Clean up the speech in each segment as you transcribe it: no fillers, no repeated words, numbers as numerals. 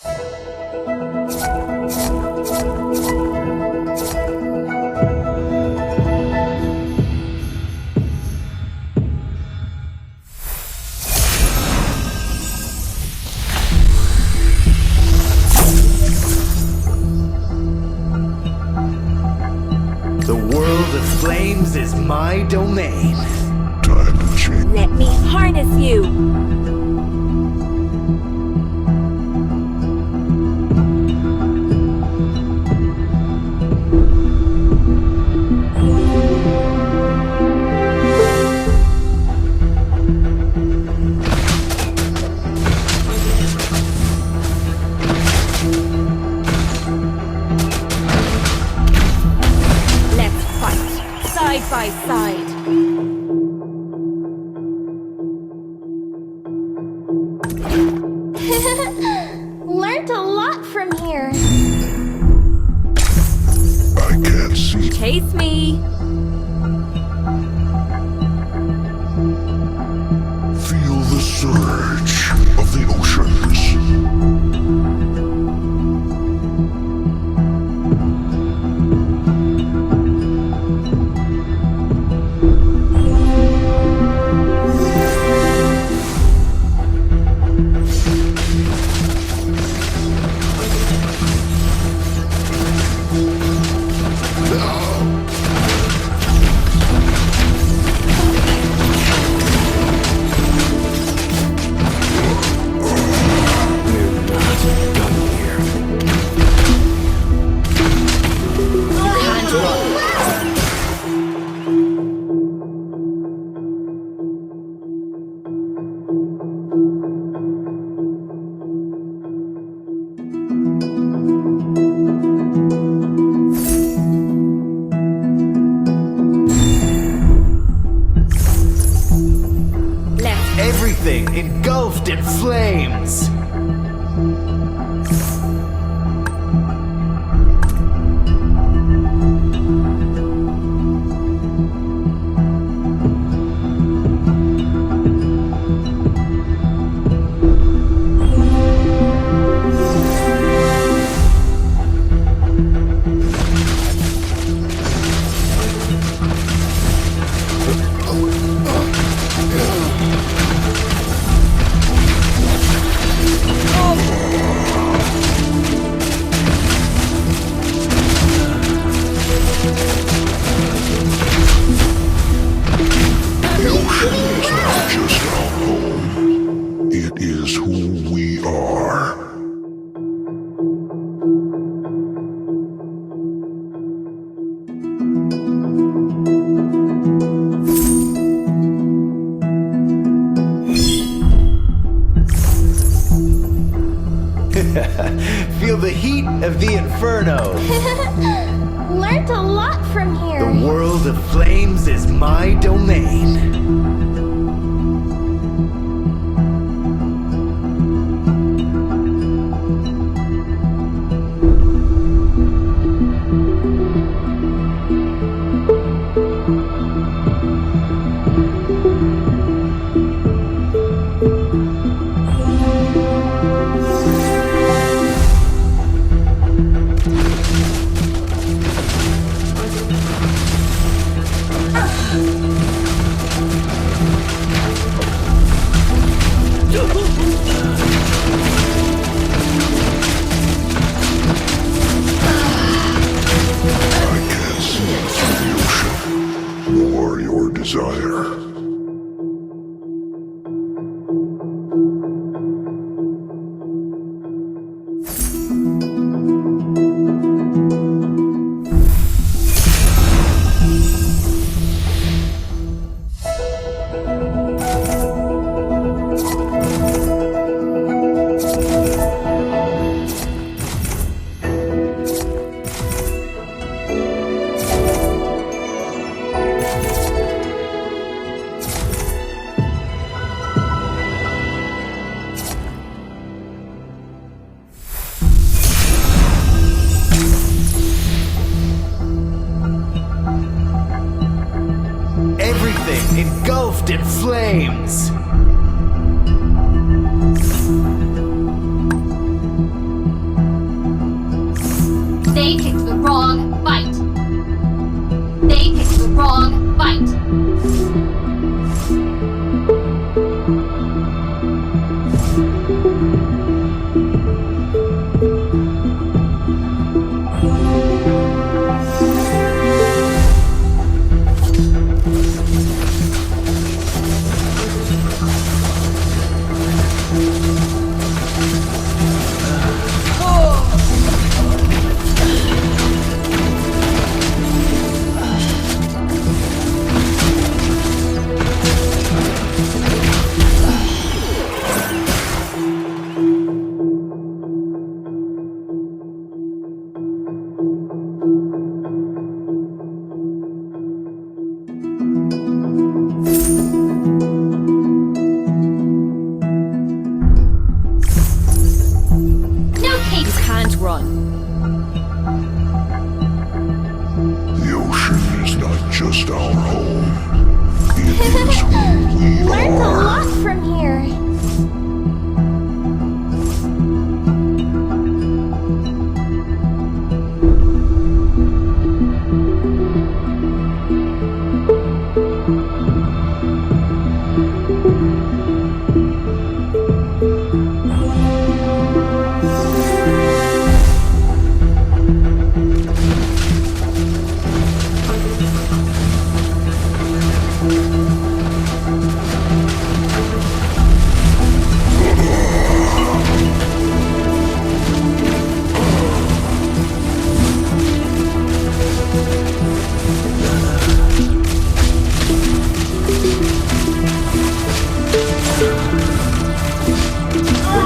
The world of flames is my domain. Time to change. Let me harness you! Let's fight, side by side. Learned a lot from here. I can't see. Chase me! Feel the surge of the oceans. Everything engulfed in flames. The ocean is not just our home. It is who we are. Feel the heat of the inferno. Learned a lot from here. The world of flames is my domain. I can't see through the ocean, nor your desire. engulfed in flames. can't run. The ocean is not just our home. It is who we Learned a are. lot from here.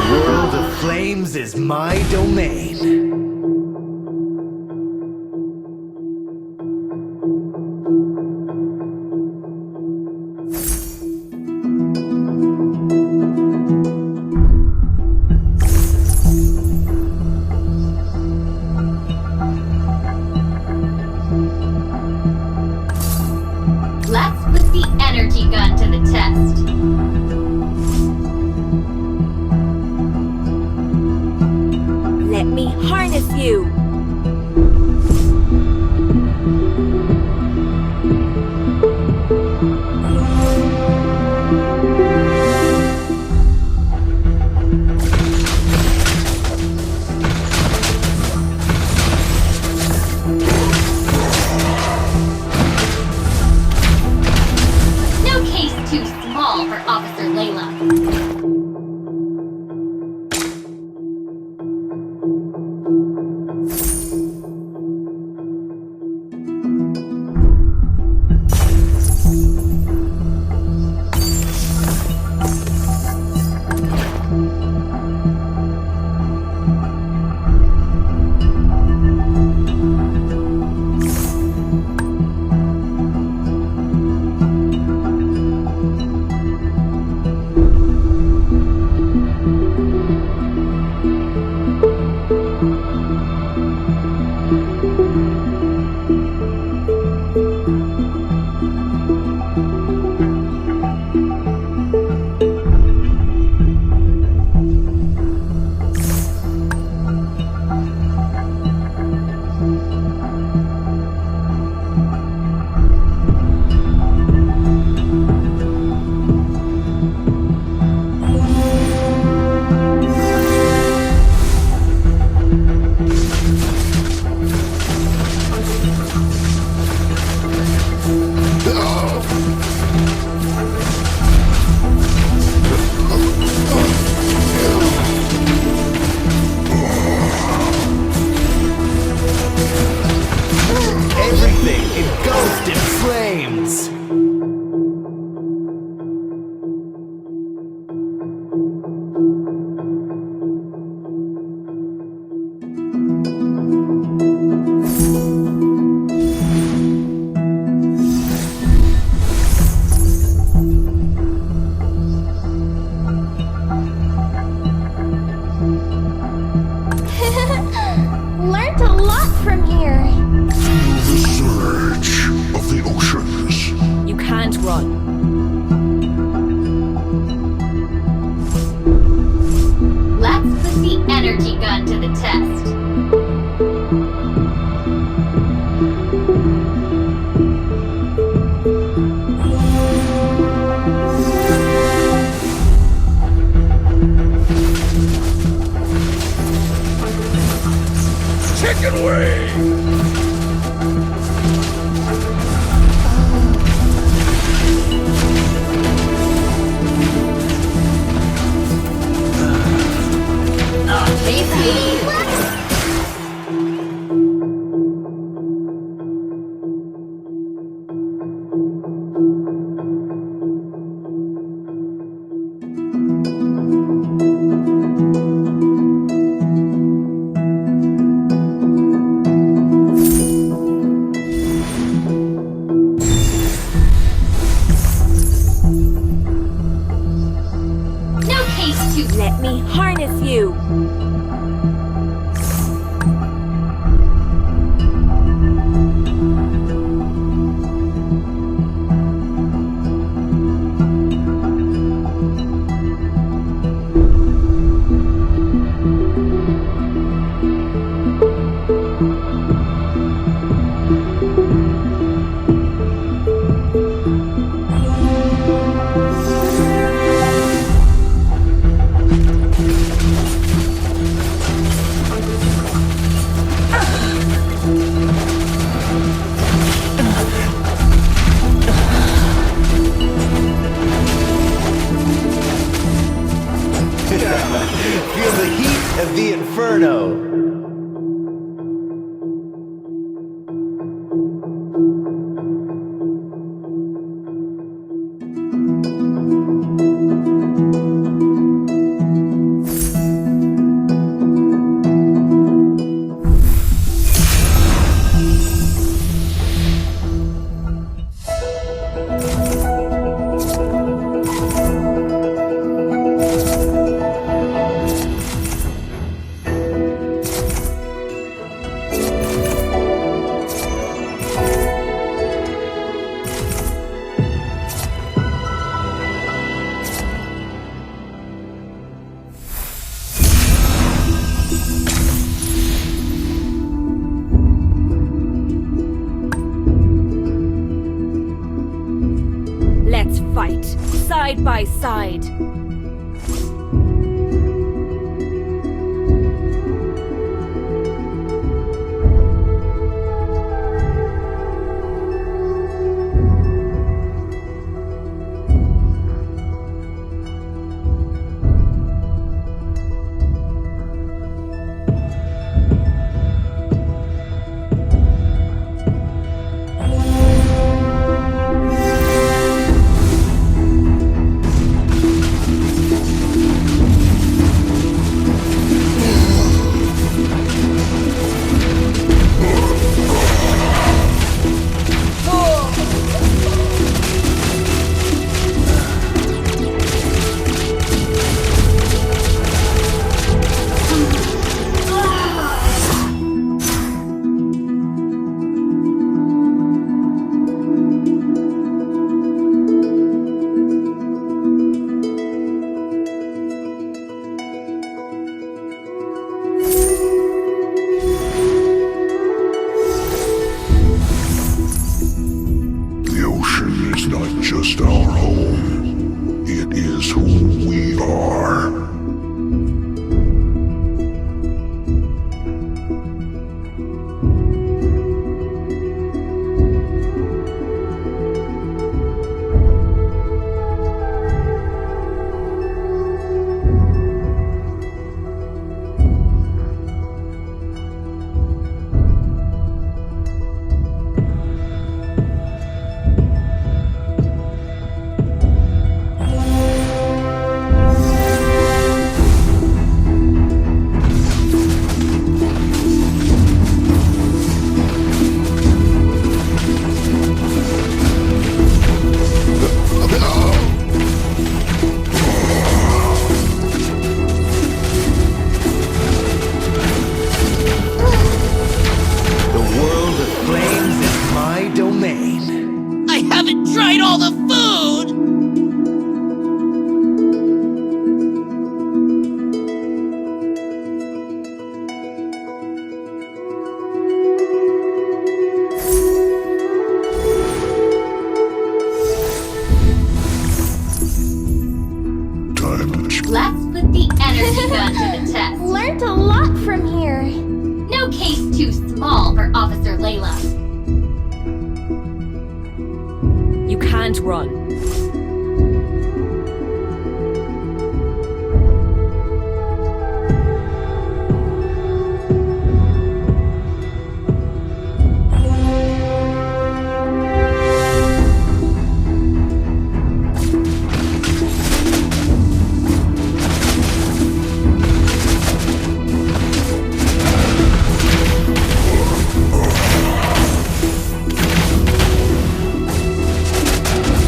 The world of flames is my domain. Let's put the energy gun to the test. Let me harness you. No case too small for Officer Layla. Everything engulfed in flames. Learned a lot from here. Feel the surge of the oceans. You can't run. Let's put the energy gun to the test. Chicken wing! No case too. Let me harness you. Feel the heat of the inferno. Let's fight, side by side. The ocean is not just our home, it is who we are. The world of flames is my domain. I haven't tried all the food! Time to Let's put the energy gun to the test. Learned a lot from here. No case too small for Officer Layla. You can't run.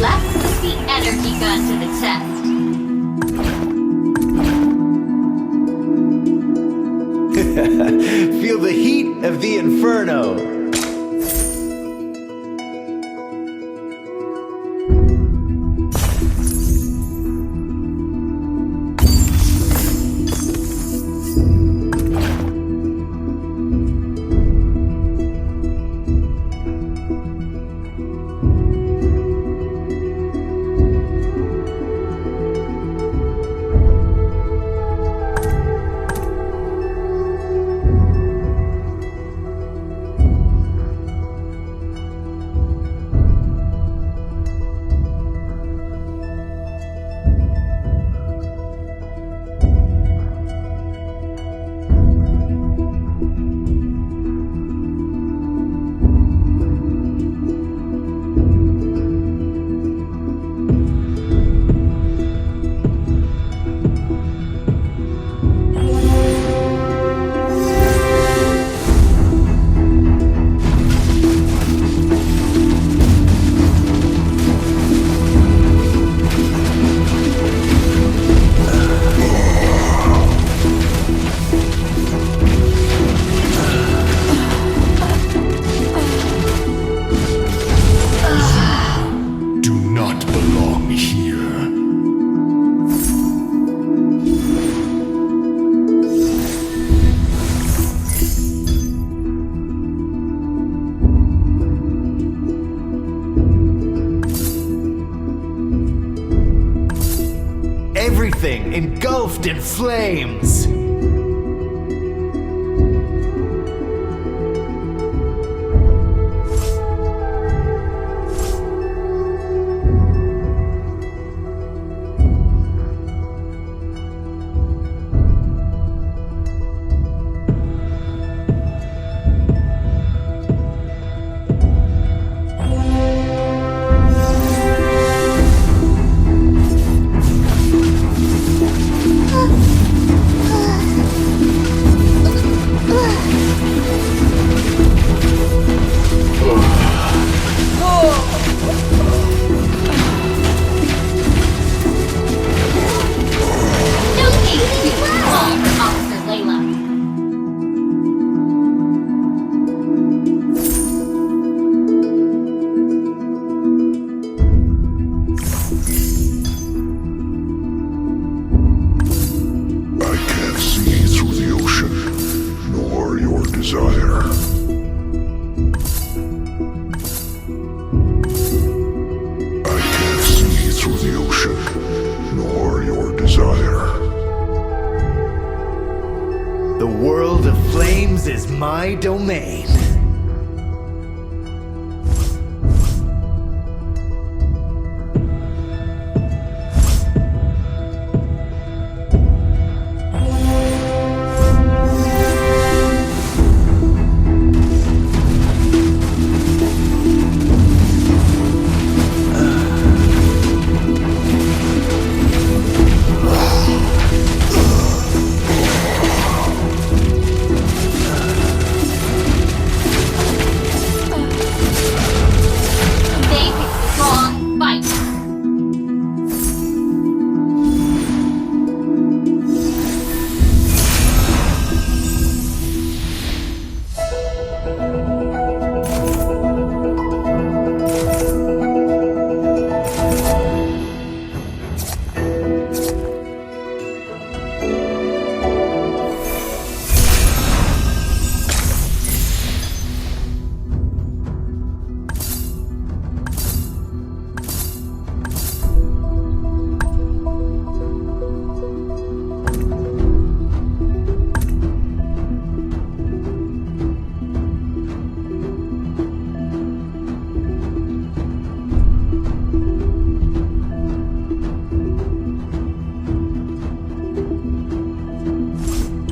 Let's put the energy gun to the test. Feel the heat of the inferno. engulfed in flames. No need to be small for Officer Layla. I can't see through the ocean, nor your desire. I can't see through the ocean, nor your desire. The world of flames is my domain. They picked the wrong fight.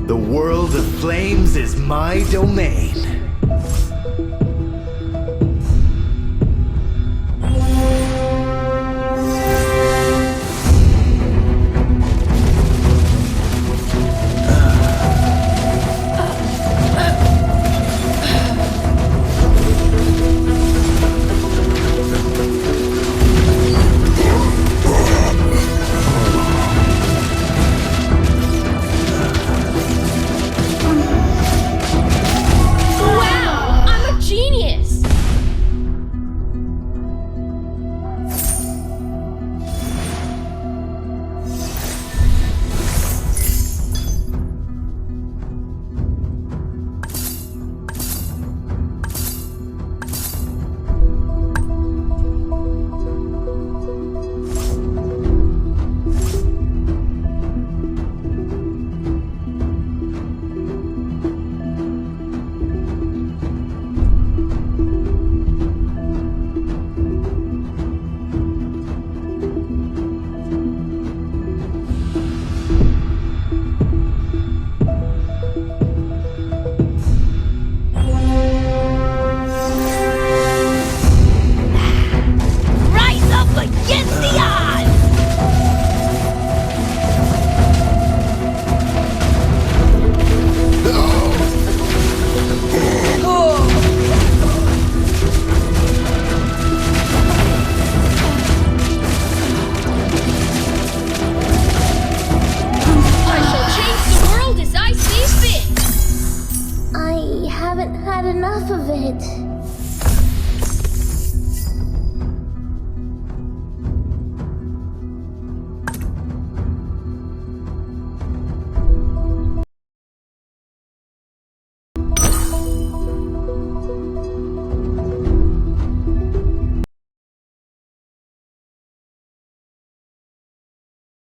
The world of flames is my domain. Wow, I'm a genius! Rise up against the odds! I shall change the world as I see fit! I haven't had enough of it.